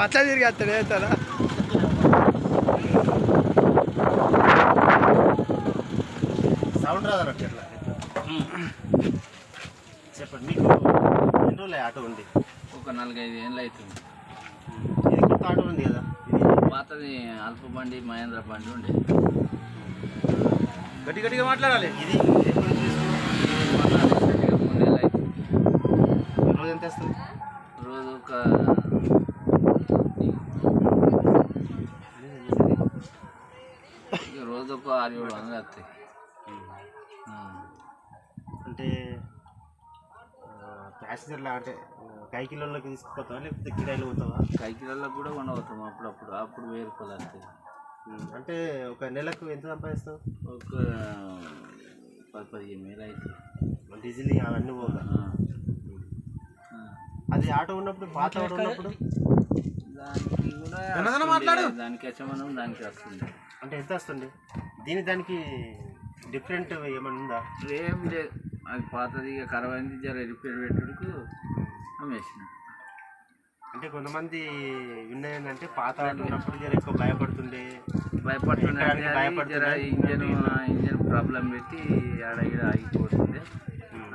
అట్లా తిరిగి వస్తాడు వేస్తాడా సౌండ్ రాదన్నట్టు ఎట్లా చెప్పండి. మీకు ఎన్ని రోజులు ఆటో ఉంది? ఒక 4-5 ఏళ్ళు అవుతుంది. ఇది కొత్త ఆటో ఉంది కదా? పాతది అల్ప బండి మహేంద్ర బండి ఉండే. గట్టి గట్టిగా మాట్లాడాలి. ఇది ఎప్పుడు తీసుకున్నాం? 3 ఏళ్ళు అవుతుంది. రోజు ఎంత వస్తుంది? రోజు ఒక రోజు ఒక 600-700 వస్తాయి. అంటే ప్యాసింజర్లా అంటే కైకిలోకి తీసుకుపోతావా లేకపోతే కిరాయిలు పోతావా? కైకిలలకు కూడా ఉండవుతాం అప్పుడప్పుడు. అప్పుడు 1000 రూపాయలు వస్తాయి. అంటే ఒక నెలకు ఎంత సంపాదిస్తావు? ఒక 10-15 వేలు అవుతుంది. డీజిల్ అవన్నీ పోగా. అది ఆటో ఉన్నప్పుడు పాత ఆటో ఉన్నప్పుడు దానికి కూడా దానికి యజమానం దానికి వస్తుంది. అంటే ఎంత వస్తుంది? దానికి డిఫరెంట్ ఏమన్నా ఉందా? ఏం లేదు. అది పాతది ఇక ఖరాబ్ అయింది. జర రిపేర్ పెట్టుడుకు అమ్మేసిన. అంటే కొంతమంది విన్నదేంటంటే పాత ఆటో ఉన్నప్పుడు జర ఎక్కువ భయపడుతుండే. జర ఇంజన్ ప్రాబ్లం పెట్టి ఆడ ఈడ ఆగిపోతుండే.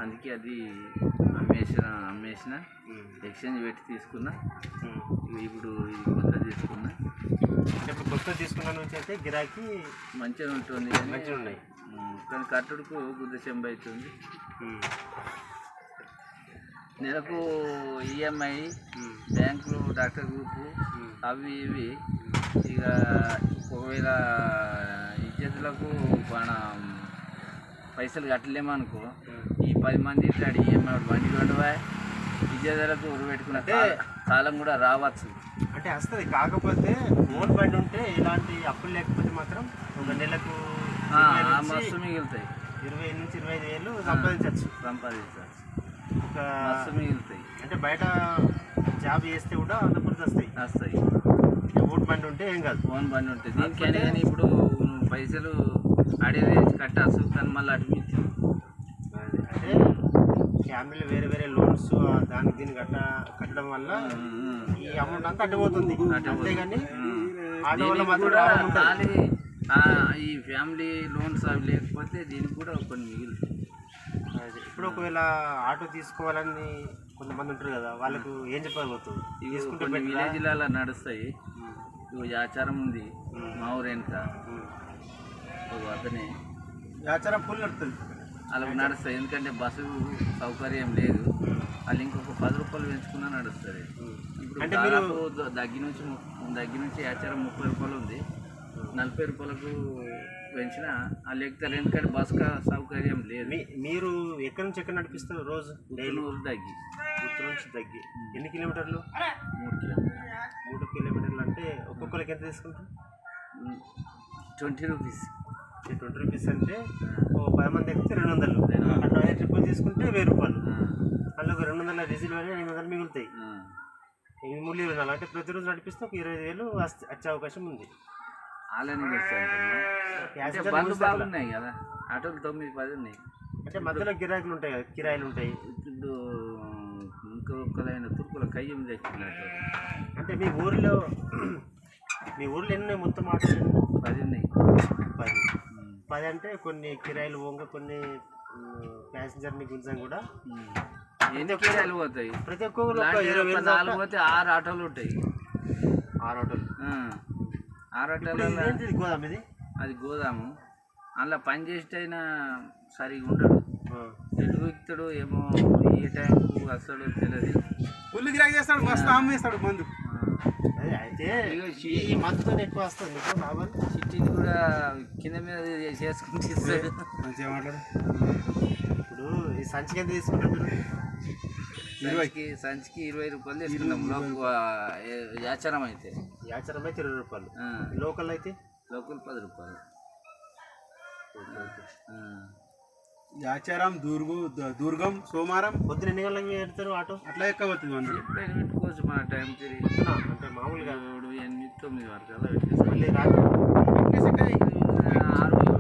అందుకే అది అమ్మేసిన ఎక్స్చేంజ్ పెట్టి తీసుకున్నా. ఇప్పుడు ఇది కొత్త తీసుకున్నా. అంటే ఇప్పుడు కొత్త తీసుకున్న నుంచి అయితే గిరాకీ మంచిగా ఉంటుంది. మంచిగా ఉన్నాయి కానీ కట్టుడుకు గుద్ద చెంబ అవుతుంది. నెలకు ఈఎంఐ, బ్యాంకులు, డాక్టర్ గ్రూపు అవి ఇవి. ఇక ఒకవేళ ఇజ్జతులకు మన పైసలు కట్టలేమనుకో, ఈ 10 మంది ఇట్లాడు ఈఎంఐ బండి కొనువా ఇజ్జతులకు ఉరిపెట్టుకున్న కాలం కూడా రావచ్చు. అంటే వస్తుంది. కాకపోతే ఓన్ బండి ఉంటే ఇలాంటి అప్పులు లేకపోతే మాత్రం ఒక నెలకు మస్తు మిగులుతాయి. 20 నుంచి 25 వేలు సంపాదించవచ్చు. ఒక మస్తు మిగులుతాయి. అంటే బయట జాబ్ చేస్తే కూడా అంతప్పుడు వస్తాయి. ఓన్ బండి ఉంటే ఏం కాదు. ఓన్ బండి ఉంటుంది. దీనికైనా కానీ ఇప్పుడు పైసలు అడిగి కట్టాల్సి కానీ మళ్ళీ అటు అంటే ఫ్యామిలీలో వేరే వేరే లోన్స్ దానికి దీన్ని కట్టడం వల్ల ఈ అమౌంట్ అంతా అడ్డుపోతుంది. అంతేగాని ఆటో వల్ల మాత్రం కానీ ఈ ఫ్యామిలీ లోన్స్ అవి లేకపోతే దీనికి కూడా కొన్ని మిగులుతాయి. ఇప్పుడు ఒకవేళ ఆటో తీసుకోవాలని కొంతమంది ఉంటారు కదా, వాళ్ళకు ఏం చెప్పగలుగుతుంది? కొన్ని విలేజ్లలో నడుస్తాయి. ఇవి ఆచారం ఉంది మా ఊరు వెనుక. అతనే ఆచారం ఫుల్ నడుస్తుంది. అలా నడుస్తాయి. ఎందుకంటే బస్సు సౌకర్యం లేదు. వాళ్ళు ఇంకొక 10 రూపాయలు పెంచుకున్నా నడుస్తుంది. ఇప్పుడు దాదాపు దగ్గర నుంచి ఆచారం 30 రూపాయలు ఉంది. 40 రూపాయలకు పెంచిన వాళ్ళు ఎక్కుతారు. ఎందుకంటే బస్ సౌకర్యం లేదు. మీరు ఎక్కడి నుంచి ఎక్కడ నడిపిస్తారు రోజు? గుత్తూరు నుంచి దగ్గి. ఎన్ని కిలోమీటర్లు? 3 కిలోమీటర్లు. 3 కిలోమీటర్లు అంటే ఒక్కొక్కరికి ఎంత తీసుకుంటారు? 20 రూపీస్. 20 రూపీస్ అంటే 10 మంది ఎక్కితే 200. అట్లా 5 ట్రిప్పులు తీసుకుంటే 1000 రూపాయలు. మళ్ళీ ఒక 200 డీజిల్ అని 800 మిగులుతాయి. ఈ 320 అంటే ప్రతిరోజు నడిపిస్తే ఒక 25,000 వచ్చే అవకాశం ఉంది. బండ్లు బాగున్నాయి కదా, ఆటోలు 9-10 ఉన్నాయి. అంటే మధ్యలో గిరాకులు ఉంటాయి కదా, కిరాయిలు ఉంటాయి. ఇప్పుడు ఇంకొకరైన తుర్కుల కయ్యం తెచ్చినట్టు. అంటే మీ ఊరిలో ఎన్ని ఉన్నాయి మొత్తం ఆటోలు? 10 ఉన్నాయి. 10 అంటే కొన్ని కిరాయిలు పోగా కొన్ని ప్యాసింజర్ని గుంజం కూడా ఎన్ని కిరాయిలు పోతాయి. ప్రతి ఒక్కరు 4 పోతే 6 ఆటోలు ఉంటాయి. 6 ఆటోలు. 6 ఆటోలు. గోదాం ఇది. అది గోదాము. అందులో పని చేసేటైనా సరిగా ఉండడు. ఎటు ఎక్కుతాడు ఏమో, ఏ టైంకు వస్తాడో తెలియదు. ఫుల్ గిరాకీ చేస్తాడు, మస్తు అమ్మేస్తాడు మందు. అయితే ఈ మందుతో ఎక్కువ వస్తుంది లాభాలు. సిటీని కూడా కింద మీద చేసుకుంటే ఇస్తాడు. మంచిగా మాట్లాడు. ఇప్పుడు ఈ సంచికి ఎంత తీసుకుంటారు? సంచికి 20 రూపాయలు తీసుకున్నాం. యాచారం అయితే 20 రూపాయలు. లోకల్ అయితే లోకల్ 10 రూపాయలు. యాచారం, దుర్గం, సోమారం. పొద్దున ఎన్ని గంటలకు పెడతారు ఆటో? అట్లా ఎక్కబోతుంది మనం. ఎప్పుడైనా పెట్టుకోవచ్చు మన టైం తిరిగి. అంటే మామూలుగా 8-9 వరకు అలా పెట్టేసి మళ్ళీ రాత్రి 6